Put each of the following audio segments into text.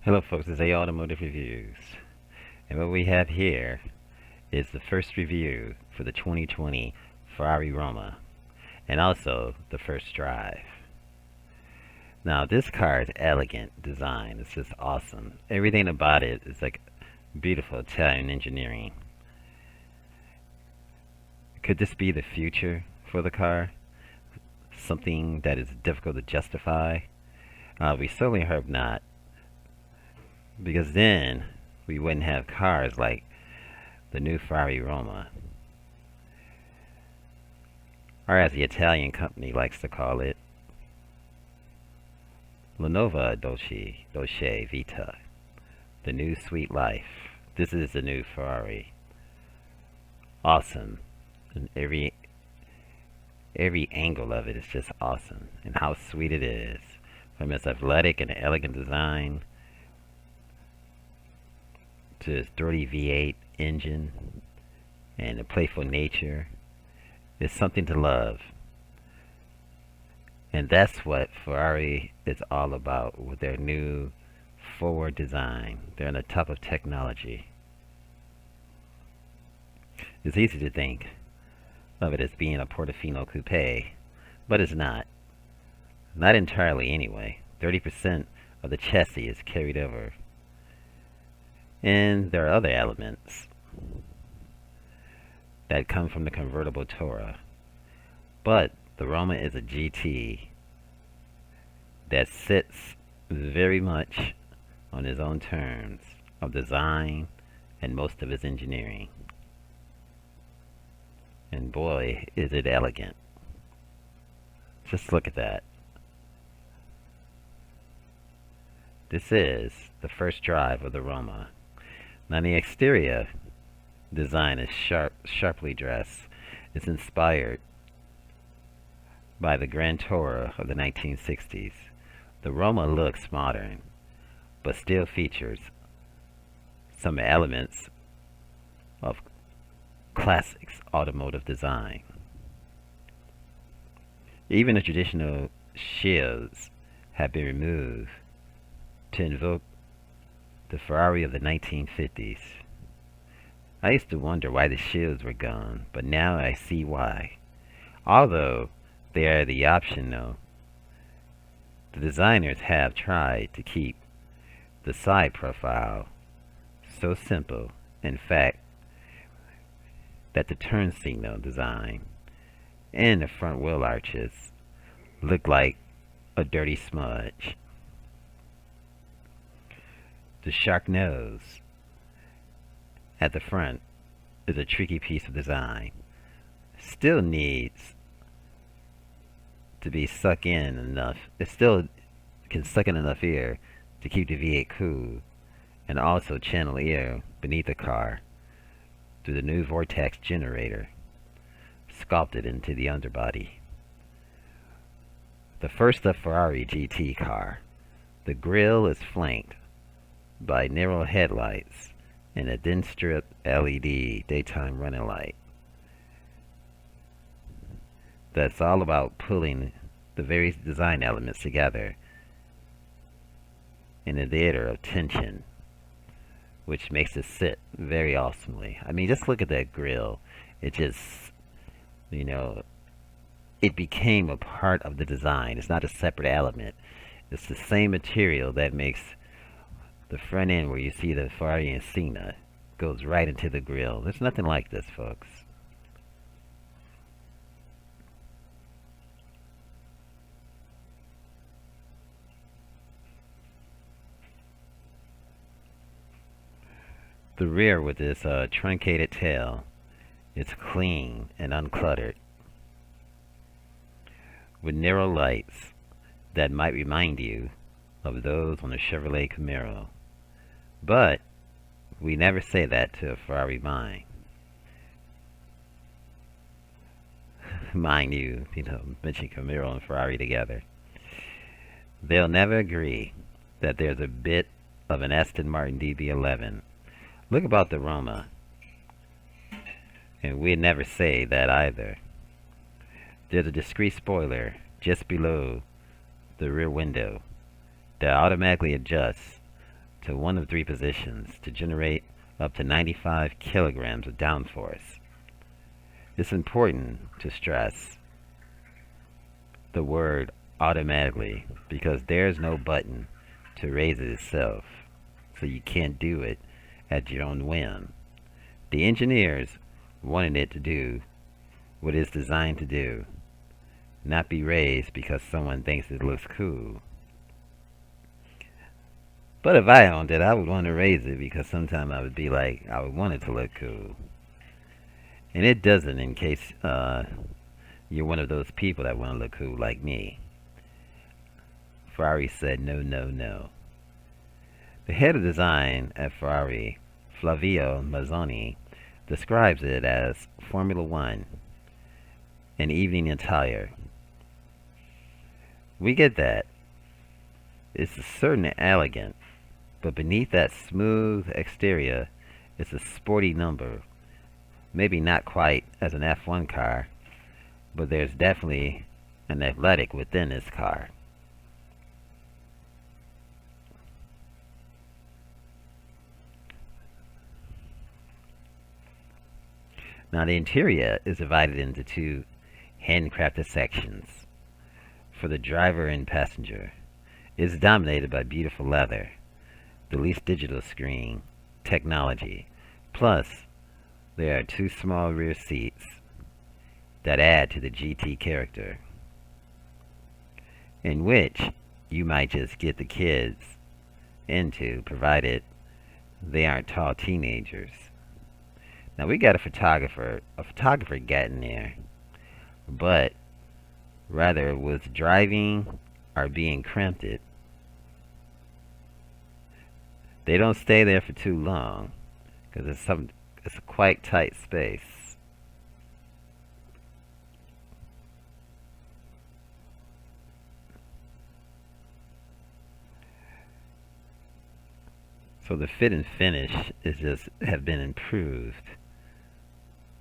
Hello folks, it's A Automotive Reviews. And what we have here is the first review for the 2020 Ferrari Roma and also the first drive. Now this car is elegant design. It's just awesome. Everything about it is like beautiful Italian engineering. Could this be the future for the car? Something that is difficult to justify? We certainly hope not, because then we wouldn't have cars like the new Ferrari Roma, or as the Italian company likes to call it, La Nova Dolce Vita, the new sweet life. This is the new Ferrari. Awesome. And every angle of it is just awesome, and how sweet it is. From its athletic and elegant design to its dirty V8 engine and the playful nature, is something to love. And that's what Ferrari is all about with their new forward design. They're on the top of technology. It's easy to think of it as being a Portofino coupe, but it's not. Not entirely anyway. 30% of the chassis is carried over. And there are other elements that come from the convertible Tourer. But the Roma is a GT that sits very much on his own terms of design and most of his engineering. And boy, is it elegant. Just look at that. This is the first drive of the Roma. Now the exterior design is sharply dressed. It's inspired by the Grand Tourer of the 1960s. The Roma looks modern, but still features some elements of classics automotive design. Even the traditional shields have been removed to invoke the Ferrari of the 1950s. I used to wonder why the shields were gone, but now I see why. Although they are the option though, the designers have tried to keep the side profile so simple, in fact, that the turn signal design and the front wheel arches look like a dirty smudge. The shark nose at the front is a tricky piece of design. Still needs to be sucked in enough. It still can suck in enough air to keep the V8 cool and also channel air beneath the car through the new vortex generator sculpted into the underbody. The first up Ferrari GT car, the grille is flanked by narrow headlights and a thin strip LED daytime running light. That's all about pulling the various design elements together in a theater of tension, which makes it sit very awesomely. I mean, just look at that grille. It just, it became a part of the design. It's not a separate element. It's the same material that makes the front end where you see the Ferrari insignia goes right into the grille. There's nothing like this, folks. The rear with this truncated tail is clean and uncluttered, with narrow lights that might remind you of those on a Chevrolet Camaro. But we never say that to a Ferrari mind. Mind you, mention Camaro and Ferrari together. They'll never agree that there's a bit of an Aston Martin DB11. Look about the Roma, and we'd never say that either. There's a discreet spoiler just below the rear window that automatically adjusts to one of three positions to generate up to 95 kilograms of downforce. It's important to stress the word automatically because there's no button to raise it itself, so you can't do it at your own whim. The engineers wanted it to do what it's designed to do, not be raised because someone thinks it looks cool. But if I owned it, I would want to raise it because sometimes I would be like, I would want it to look cool. And it doesn't, in case you're one of those people that want to look cool like me. Ferrari said no, no, no. The head of design at Ferrari, Flavio Mazzoni, describes it as Formula One, an evening attire. We get that. It's a certain elegant, but beneath that smooth exterior is a sporty number. Maybe not quite as an F1 car, but there's definitely an athletic within this car. Now the interior is divided into two handcrafted sections. For the driver and passenger, it's dominated by beautiful leather, the least digital screen technology, plus there are two small rear seats that add to the GT character, in which you might just get the kids into, provided they aren't tall teenagers. Now we got a photographer got in there, but rather was driving or being cramped. They don't stay there for too long because it's a quite tight space. So the fit and finish is just have been improved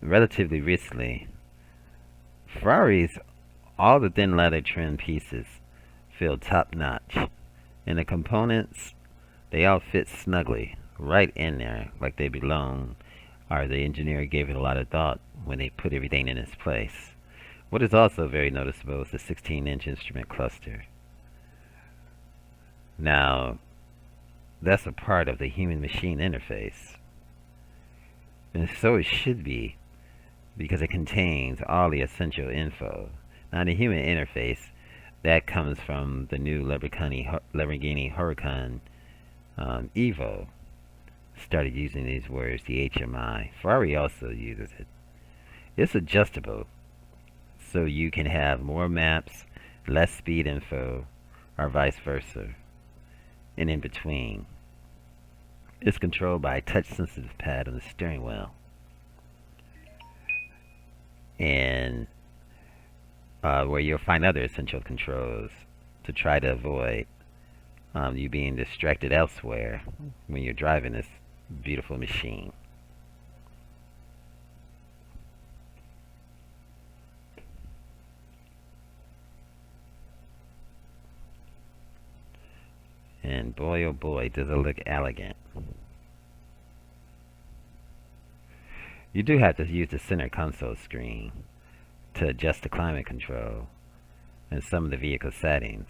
relatively recently. Ferraris, all the thin leather trim pieces feel top notch, and the components, they all fit snugly right in there like they belong, or the engineer gave it a lot of thought when they put everything in its place. What is also very noticeable is the 16-inch instrument cluster. Now, that's a part of the human-machine interface, and so it should be, because it contains all the essential info. Now, the human interface, that comes from the new Lamborghini Huracan Evo. Started using these words, the HMI. Ferrari also uses it. It's adjustable, so you can have more maps, less speed info, or vice versa, and in between. It's controlled by a touch-sensitive pad on the steering wheel. And where you'll find other essential controls to try to avoid you being distracted elsewhere when you're driving this beautiful machine. And boy, oh boy, does it look elegant. You do have to use the center console screen to adjust the climate control and some of the vehicle settings,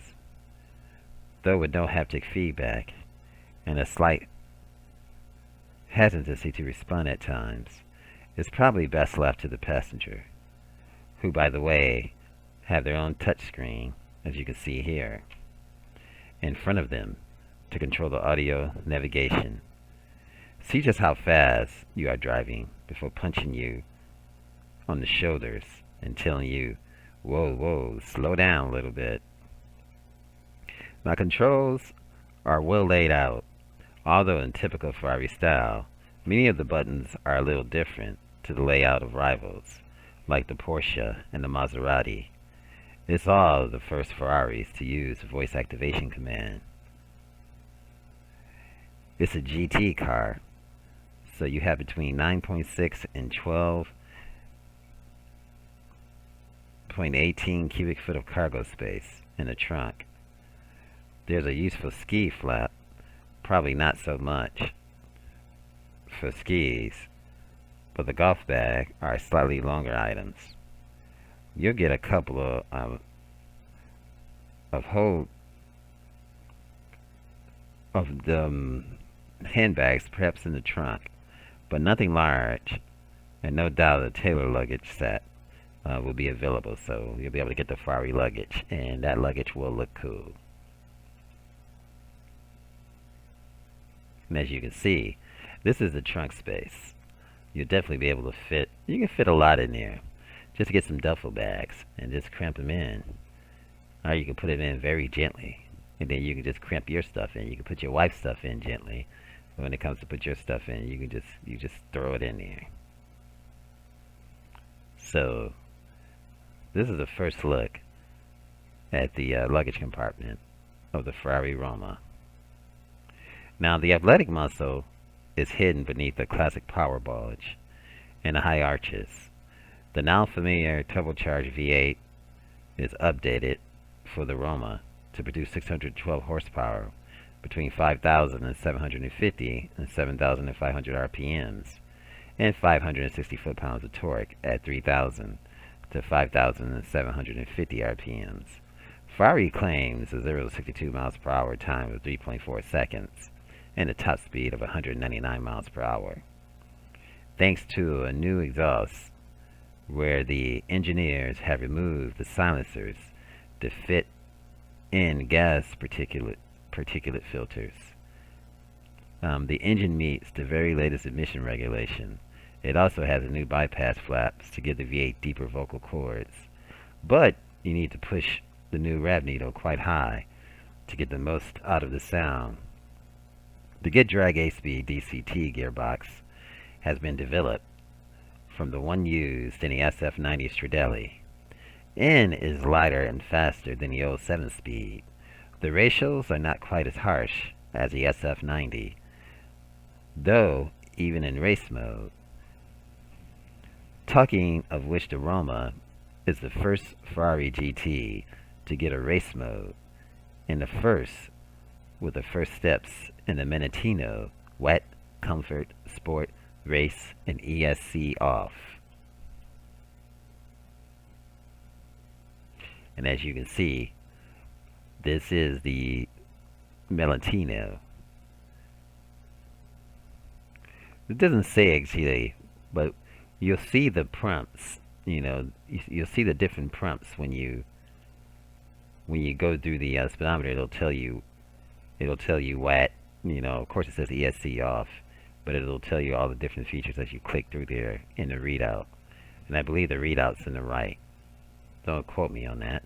though with no haptic feedback and a slight hesitancy to respond at times. It's probably best left to the passenger, who, by the way, have their own touchscreen, as you can see here, in front of them to control the audio navigation. See just how fast you are driving before punching you on the shoulders and telling you, whoa, whoa, slow down a little bit. My controls are well laid out, although in typical Ferrari style, many of the buttons are a little different to the layout of rivals, like the Porsche and the Maserati. It's all the first Ferraris to use the voice activation command. It's a GT car, so you have between 9.6 and 12.18 cubic foot of cargo space in the trunk. There's a useful ski flap probably not so much for skis, but the golf bag are slightly longer items. You'll get a couple of whole of the handbags, perhaps in the trunk, but nothing large, and no doubt a tailor luggage set will be available, so you'll be able to get the Ferrari luggage, and that luggage will look cool. And as you can see, this is the trunk space. You'll definitely be able to fit, you can fit a lot in there. Just get some duffel bags and just cramp them in. Or you can put it in very gently, and then you can just cramp your stuff in. You can put your wife's stuff in gently. When it comes to put your stuff in, you just throw it in there. So this is the first look at the luggage compartment of the Ferrari Roma. Now the athletic muscle is hidden beneath the classic power bulge and the high arches. The now familiar turbocharged V8 is updated for the Roma to produce 612 horsepower between 5,750 and 7,500 RPMs and 560 foot-pounds of torque at 3,000 to 5,750 RPMs. Ferrari claims a 0 to 62 miles per hour time of 3.4 seconds and a top speed of 199 miles per hour. Thanks to a new exhaust where the engineers have removed the silencers to fit in gas particulate filters. The engine meets the very latest emission regulation. It also has a new bypass flaps to give the V8 deeper vocal cords, but you need to push the new rev needle quite high to get the most out of the sound. The Get Drag 8-speed DCT gearbox has been developed from the one used in the SF90 Stradale. N is lighter and faster than the old 7-speed. The ratios are not quite as harsh as the SF90, though even in race mode. Talking of which, the Roma is the first Ferrari GT to get a race mode, and the first with the first steps in the Menatino wet, comfort, sport, race, and ESC off. And as you can see, this is the Melantino. It doesn't say actually, but you'll see the prompts. You know, you'll see the different prompts when you go through the speedometer. It'll tell you what, you know. Of course, it says ESC off, but it'll tell you all the different features as you click through there in the readout. And I believe the readout's in the right. Don't quote me on that.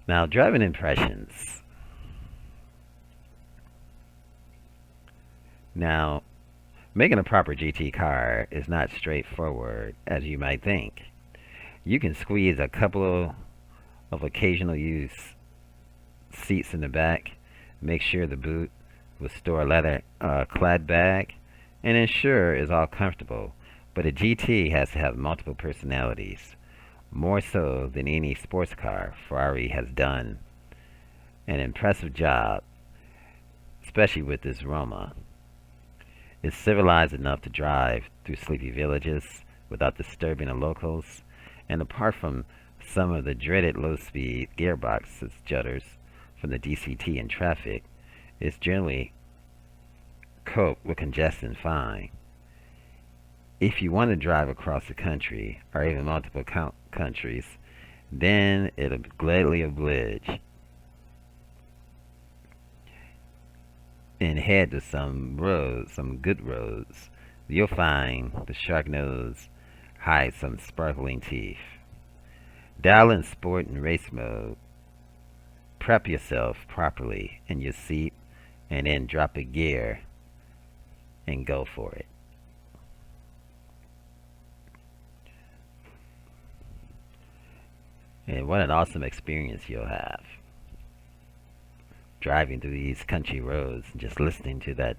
Now, driving impressions. Now, making a proper GT car is not straightforward as you might think. You can squeeze a couple of occasional use seats in the back, make sure the boot will store a leather clad bag, and ensure is all comfortable. But a GT has to have multiple personalities. More so than any sports car, Ferrari has done an impressive job, especially with this Roma. It's civilized enough to drive through sleepy villages without disturbing the locals, and apart from some of the dreaded low-speed gearbox jutters from the DCT in traffic, it's generally cope with congestion fine. If you want to drive across the country, or even multiple countries, then it'll gladly oblige and head to some roads, some good roads. You'll find the shark nose hides some sparkling teeth. Dial in sport and race mode. Prep yourself properly in your seat, and then drop a gear and go for it. And what an awesome experience you'll have driving through these country roads and just listening to that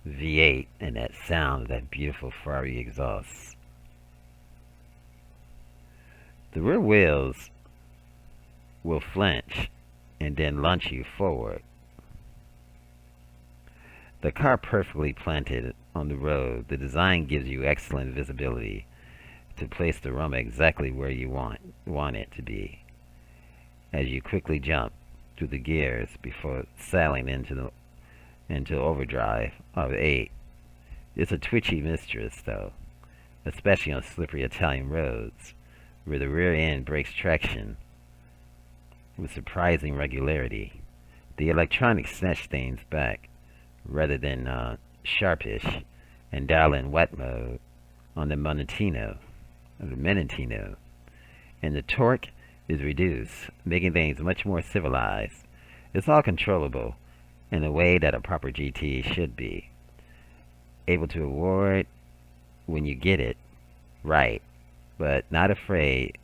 V8 and that sound of that beautiful Ferrari exhaust. The rear wheels will flinch and then launch you forward. The car perfectly planted on the road, the design gives you excellent visibility to place the Roma exactly where you want it to be, as you quickly jump through the gears before settling into overdrive of 8. It's a twitchy mistress, though, especially on slippery Italian roads, where the rear end breaks traction with surprising regularity. The electronics snatch things back rather than sharpish and dial in wet mode on the Monotino, and the torque is reduced, making things much more civilized. It's all controllable in a way that a proper GT should be, able to award when you get it right, but not afraid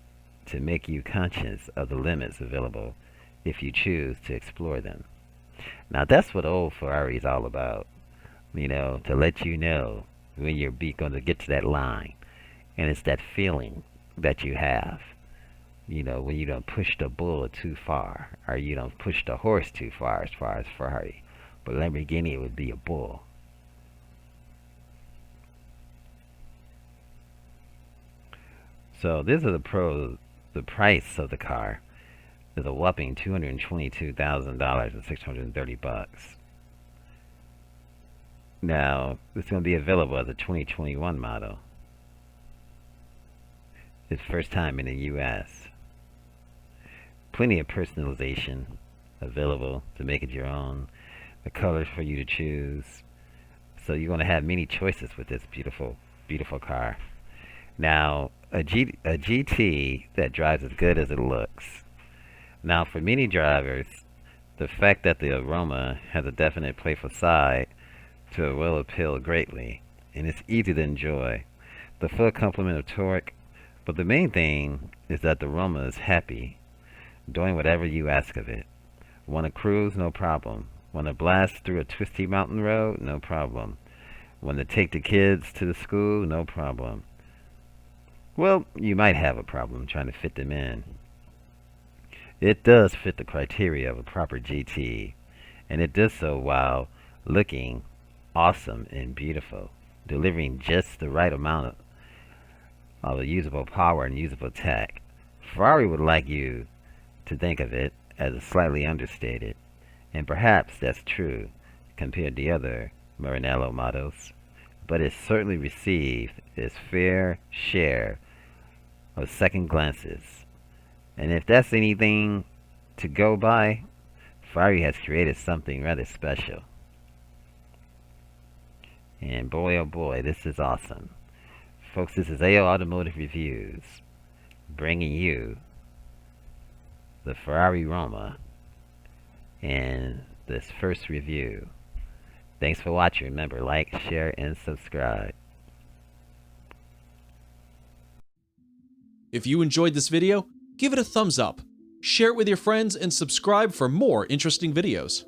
to make you conscious of the limits available if you choose to explore them. Now that's what old Ferrari is all about, to let you know when you're going to get to that line. And it's that feeling that you have, when you don't push the bull too far, or you don't push the horse too far as Ferrari. But Lamborghini would be a bull. So this is the pros. The price of the car is a whopping $222,000 and $630. Now, it's going to be available as a 2021 model. It's first time in the US. Plenty of personalization available to make it your own. The colors for you to choose. So you're going to have many choices with this beautiful, beautiful car. Now, a GT that drives as good as it looks. Now, for many drivers, the fact that the Roma has a definite playful side to it will appeal greatly, and it's easy to enjoy. The full complement of torque, but the main thing is that the Roma is happy, doing whatever you ask of it. Want to cruise? No problem. Want to blast through a twisty mountain road? No problem. Want to take the kids to the school? No problem. Well, you might have a problem trying to fit them in. It does fit the criteria of a proper GT, and it does so while looking awesome and beautiful, delivering just the right amount of usable power and usable tech. Ferrari would like you to think of it as a slightly understated, and perhaps that's true compared to the other Maranello models, but it certainly received its fair share of second glances. And if that's anything to go by, Ferrari has created something rather special. And boy, oh boy, this is awesome. Folks, this is AO Automotive Reviews, bringing you the Ferrari Roma and this first review. Thanks for watching. Remember, like, share, and subscribe. If you enjoyed this video, give it a thumbs up, share it with your friends, and subscribe for more interesting videos.